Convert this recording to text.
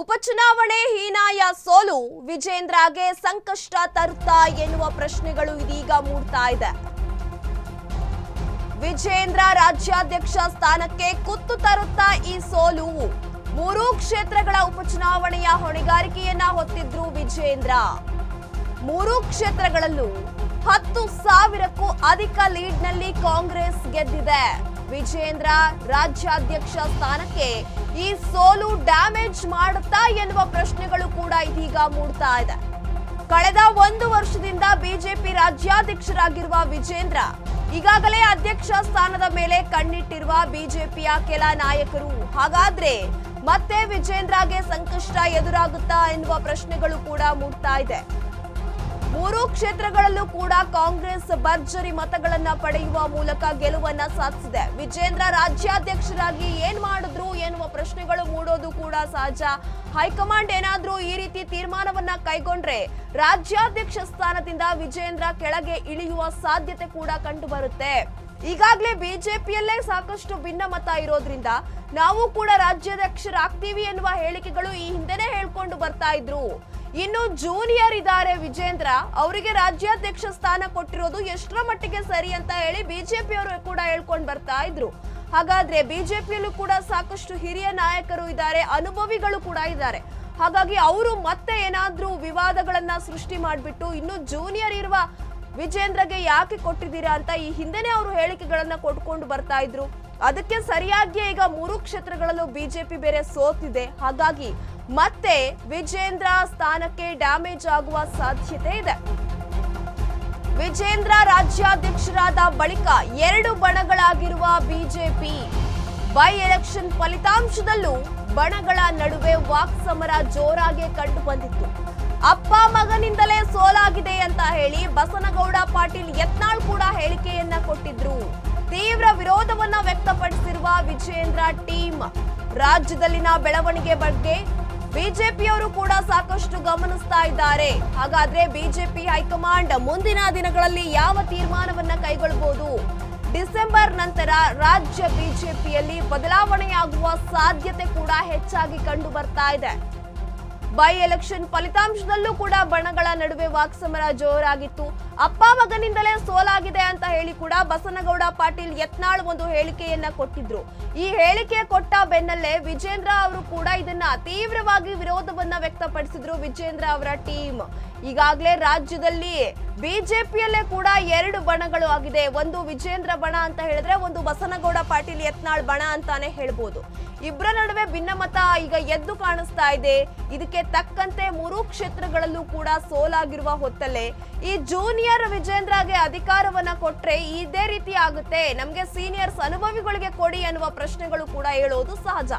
ಉಪಚುನಾವಣೆ ಹೀನಾಯ ಸೋಲು ವಿಜೇಂದ್ರಗೆ ಸಂಕಷ್ಟ ತರುತ್ತಾ ಎನ್ನುವ ಪ್ರಶ್ನೆಗಳು ಇದೀಗ ಮೂಡ್ತಾ ಇದೆ. ವಿಜೇಂದ್ರ ರಾಜ್ಯಾಧ್ಯಕ್ಷ ಸ್ಥಾನಕ್ಕೆ ಕುತ್ತು ತರುತ್ತಾ ಈ ಸೋಲು. 3 ಕ್ಷೇತ್ರಗಳ ಉಪಚುನಾವಣೆಯ ಹೊಣೆಗಾರಿಕೆಯನ್ನ ಹೊತ್ತಿದ್ರು ವಿಜೇಂದ್ರ. 3 ಕ್ಷೇತ್ರಗಳಲ್ಲೂ 10,000ಕ್ಕೂ ಅಧಿಕ ಲೀಡ್ನಲ್ಲಿ ಕಾಂಗ್ರೆಸ್ ಗೆದ್ದಿದೆ. ವಿಜೇಂದ್ರ ರಾಜ್ಯಾಧ್ಯಕ್ಷ ಸ್ಥಾನಕ್ಕೆ ಈ ಸೋಲು ಡ್ಯಾಮೇಜ್ ಮಾಡುತ್ತಾ ಎನ್ನುವ ಪ್ರಶ್ನೆಗಳು ಕೂಡ ಇದೀಗ ಮೂಡ್ತಾ ಇದೆ. ಕಳೆದ 1 ವರ್ಷದಿಂದ ಬಿಜೆಪಿ ರಾಜ್ಯಾಧ್ಯಕ್ಷರಾಗಿರುವ ವಿಜೇಂದ್ರ ಈಗಾಗಲೇ ಅಧ್ಯಕ್ಷ ಸ್ಥಾನದ ಮೇಲೆ ಕಣ್ಣಿಟ್ಟಿರುವ ಬಿಜೆಪಿಯ ಕೆಲ ನಾಯಕರು. ಹಾಗಾದ್ರೆ ಮತ್ತೆ ವಿಜೇಂದ್ರಗೆ ಸಂಕಷ್ಟ ಎದುರಾಗುತ್ತಾ ಎನ್ನುವ ಪ್ರಶ್ನೆಗಳು ಕೂಡ ಮೂಡ್ತಾ ಇದೆ. 3 ಕ್ಷೇತ್ರಗಳಲ್ಲೂ ಕೂಡ ಕಾಂಗ್ರೆಸ್ ಭರ್ಜರಿ ಮತಗಳನ್ನ ಪಡೆಯುವ ಮೂಲಕ ಗೆಲುವನ್ನ ಸಾಧಿಸಿದೆ. ವಿಜೇಂದ್ರ ರಾಜ್ಯಾಧ್ಯಕ್ಷರಾಗಿ ಏನ್ ಮಾಡಿದ್ರು ಎನ್ನುವ ಪ್ರಶ್ನೆಗಳು ಮೂಡೋದು ಕೂಡ ಸಹಜ. ಹೈಕಮಾಂಡ್ ಏನಾದ್ರೂ ಈ ರೀತಿ ತೀರ್ಮಾನವನ್ನ ಕೈಗೊಂಡ್ರೆ ರಾಜ್ಯಾಧ್ಯಕ್ಷ ಸ್ಥಾನದಿಂದ ವಿಜೇಂದ್ರ ಕೆಳಗೆ ಇಳಿಯುವ ಸಾಧ್ಯತೆ ಕೂಡ ಕಂಡು ಬರುತ್ತೆ. ಈಗಾಗಲೇ ಬಿಜೆಪಿಯಲ್ಲೇ ಸಾಕಷ್ಟು ಭಿನ್ನಮತ ಇರೋದ್ರಿಂದ ನಾವು ಕೂಡ ರಾಜ್ಯಾಧ್ಯಕ್ಷರಾಗ್ತೀವಿ ಎನ್ನುವ ಹೇಳಿಕೆಗಳು ಈ ಹಿಂದೆನೇ ಹೇಳ್ಕೊಂಡು ಬರ್ತಾ ಇದ್ರು. ಇನ್ನು ಜೂನಿಯರ್ ಇದ್ದಾರೆ ವಿಜೇಂದ್ರ, ಅವರಿಗೆ ರಾಜ್ಯಾಧ್ಯಕ್ಷ ಸ್ಥಾನ ಕೊಟ್ಟಿರೋದು ಎಷ್ಟರ ಮಟ್ಟಿಗೆ ಸರಿ ಅಂತ ಹೇಳಿ ಬಿಜೆಪಿಯವರು ಕೂಡ ಹೇಳ್ಕೊಂಡು ಬರ್ತಾ ಇದ್ರು. ಹಾಗಾದ್ರೆ ಬಿಜೆಪಿಯಲ್ಲೂ ಕೂಡ ಸಾಕಷ್ಟು ಹಿರಿಯ ನಾಯಕರು ಇದ್ದಾರೆ, ಅನುಭವಿಗಳು ಕೂಡ ಇದ್ದಾರೆ. ಹಾಗಾಗಿ ಅವರು ಮತ್ತೆ ಏನಾದ್ರೂ ವಿವಾದಗಳನ್ನ ಸೃಷ್ಟಿ ಮಾಡಿಬಿಟ್ಟು ಇನ್ನು ಜೂನಿಯರ್ ಇರುವ ವಿಜೇಂದ್ರಗೆ ಯಾಕೆ ಕೊಟ್ಟಿದ್ದೀರಾ ಅಂತ ಈ ಹಿಂದೆನೆ ಅವರು ಹೇಳಿಕೆಗಳನ್ನ ಕೊಟ್ಕೊಂಡು ಬರ್ತಾ ಇದ್ರು. ಅದಕ್ಕೆ ಸರಿಯಾಗಿ ಈಗ 3 ಕ್ಷೇತ್ರಗಳಲ್ಲೂ ಬಿಜೆಪಿ ಬೇರೆ ಸೋತಿದೆ. ಹಾಗಾಗಿ ಮತ್ತೆ ವಿಜೇಂದ್ರ ಸ್ಥಾನಕ್ಕೆ ಡ್ಯಾಮೇಜ್ ಆಗುವ ಸಾಧ್ಯತೆ ಇದೆ. ವಿಜೇಂದ್ರ ರಾಜ್ಯಾಧ್ಯಕ್ಷರಾದ ಬಳಿಕ 2 ಬಣಗಳಾಗಿರುವ ಬಿಜೆಪಿ ಬೈ ಎಲೆಕ್ಷನ್ ಫಲಿತಾಂಶದಲ್ಲೂ ಬಣಗಳ ನಡುವೆ ವಾಕ್ಸಮರ ಜೋರಾಗಿ ಕಂಡು ಬಂದಿತ್ತು. ಅಪ್ಪ ಮಗನಿಂದಲೇ ಸೋಲಾಗಿದೆ ಅಂತ ಹೇಳಿ ಬಸನಗೌಡ ಪಾಟೀಲ್ ಯತ್ನಾಳ್ ಕೂಡ ಹೇಳಿಕೆಯನ್ನ ಕೊಟ್ಟಿದ್ರು. ತೀವ್ರ ವಿರೋಧವನ್ನ ವ್ಯಕ್ತಪಡಿಸಿರುವ ವಿಜೇಂದ್ರ ಟೀಮ್ ರಾಜ್ಯದಲ್ಲಿನ ಬೆಳವಣಿಗೆ ಬಗ್ಗೆ ಬಿಜೆಪಿಯವರು ಕೂಡ ಸಾಕಷ್ಟು ಗಮನಿಸ್ತಾ ಇದ್ದಾರೆ. ಹಾಗಾದ್ರೆ ಬಿಜೆಪಿ ಹೈಕಮಾಂಡ್ ಮುಂದಿನ ದಿನಗಳಲ್ಲಿ ಯಾವ ತೀರ್ಮಾನವನ್ನ ಕೈಗೊಳ್ಳಬಹುದು? ಡಿಸೆಂಬರ್ ನಂತರ ರಾಜ್ಯ ಬಿಜೆಪಿಯಲ್ಲಿ ಬದಲಾವಣೆಯಾಗುವ ಸಾಧ್ಯತೆ ಕೂಡ ಹೆಚ್ಚಾಗಿ ಕಂಡು ಬರ್ತಾ ಇದೆ. ಬೈ ಎಲೆಕ್ಷನ್ ಫಲಿತಾಂಶದಲ್ಲೂ ಕೂಡ ಬಣಗಳ ನಡುವೆ ವಾಕ್ಸಮರ ಜೋರಾಗಿತ್ತು. ಅಪ್ಪ ಮಗನಿಂದಲೇ ಸೋಲಾಗಿದೆ ಅಂತ ಹೇಳಿ ಕೂಡ ಬಸನಗೌಡ ಪಾಟೀಲ್ ಯತ್ನಾಳ್ ಒಂದು ಹೇಳಿಕೆಯನ್ನ ಕೊಟ್ಟಿದ್ರು. ಈ ಹೇಳಿಕೆ ಕೊಟ್ಟ ಬೆನ್ನಲ್ಲೇ ವಿಜೇಂದ್ರ ಅವರು ಕೂಡ ಇದನ್ನ ತೀವ್ರವಾಗಿ ವಿರೋಧವನ್ನ ವ್ಯಕ್ತಪಡಿಸಿದ್ರು. ವಿಜೇಂದ್ರ ಅವರ ಟೀಮ್ ಈಗಾಗಲೇ ರಾಜ್ಯದಲ್ಲಿ ಬಿಜೆಪಿಯಲ್ಲೇ ಕೂಡ 2 ಬಣಗಳು ಆಗಿದೆ. ಒಂದು ವಿಜೇಂದ್ರ ಬಣ ಅಂತ ಹೇಳಿದ್ರೆ ಒಂದು ಬಸನಗೌಡ ಪಾಟೀಲ್ ಯತ್ನಾಳ್ ಬಣ ಅಂತಾನೆ ಹೇಳ್ಬೋದು. ಇಬ್ಬರ ನಡುವೆ ಭಿನ್ನಮತ ಈಗ ಎದ್ದು ಕಾಣಿಸ್ತಾ ಇದೆ. ಇದಕ್ಕೆ ತಕ್ಕಂತೆ 3 ಕ್ಷೇತ್ರಗಳಲ್ಲೂ ಕೂಡ ಸೋಲಾಗಿರುವ ಹೊತ್ತಲ್ಲೇ ಈ ಜೂನಿಯರ್ ವಿಜೇಂದ್ರಗೆ ಅಧಿಕಾರವನ್ನ ಕೊಟ್ರೆ ಇದೇ ರೀತಿ ಆಗುತ್ತೆ, ನಮ್ಗೆ ಸೀನಿಯರ್ಸ್ ಅನುಭವಿಗಳಿಗೆ ಕೊಡಿ ಅನ್ನುವ ಪ್ರಶ್ನೆಗಳು ಕೂಡ ಹೇಳೋದು ಸಹಜ.